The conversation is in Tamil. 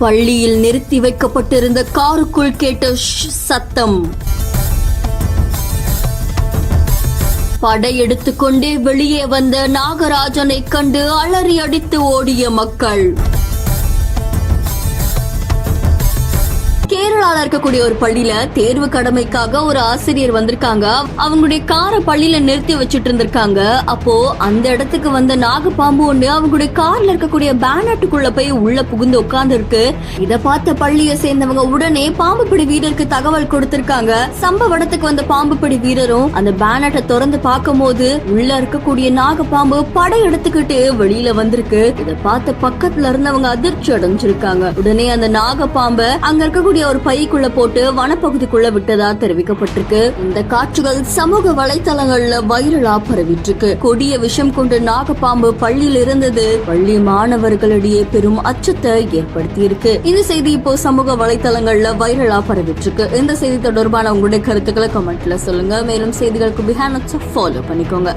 பள்ளியில் நிறுத்தி வைக்கப்பட்டிருந்த காருக்குள் கேட்ட சத்தம். படையெடுத்துக்கொண்டே வெளியே வந்த நாகராஜனை கண்டு அலறி அடித்து ஓடிய மக்கள். கேரளால இருக்கக்கூடிய ஒரு பள்ளியில தேர்வு கடமைக்காக ஒரு ஆசிரியர் வந்திருக்காங்க. அவங்களுடைய காரை பள்ளியில நிறுத்தி வச்சுட்டு இருந்திருக்காங்க. அப்போ அந்த இடத்துக்கு வந்த நாகப்பாம்பு ஒண்ணு அவங்களுடைய கார்ல இருக்கக்கூடிய பேனட்டுக்குள்ள போய் உள்ள புகுந்து உட்கார்ந்து இருக்கு. இத பார்த்த பள்ளியை சேர்ந்தவங்க உடனே பாம்பு பிடி வீரருக்கு தகவல் கொடுத்திருக்காங்க. சம்பவ இடத்துக்கு வந்த பாம்பு பிடி வீரரும் அந்த பேனட்டை திறந்து பார்க்கும் போது உள்ள இருக்கக்கூடிய நாகப்பாம்பு படை எடுத்துக்கிட்டு வெளியில வந்திருக்கு. இத பார்த்த பக்கத்துல இருந்தவங்க அதிர்ச்சி அடைஞ்சிருக்காங்க. உடனே அந்த நாகப்பாம்பை அங்க இருக்கக்கூடிய ஒரு பைக்குள்ள போட்டு வனப்பகுதிக்குள்ள விட்டதா தெரிவிக்கப்பட்டிருக்கு. இந்த காட்சிகள் சமூக வலைதளங்கள்ல வைரலா பரவிட்டு இருக்கு. கொடிய விஷம் கொண்டு நாகப்பாம்பு பள்ளியில் இருந்தது பள்ளி மாணவர்களிடையே பெரும் அச்சத்தை ஏற்படுத்தி இருக்கு. இந்த செய்தி இப்போ சமூக வலைதளங்கள்ல வைரலா பரவிட்டு இருக்கு. இந்த செய்தி தொடர்பான உங்களுடைய கருத்துக்களை கமெண்ட்ல சொல்லுங்க. மேலும் செய்திகளுக்கு பிஹேண்ட் ஃபாலோ பண்ணிக்கோங்க.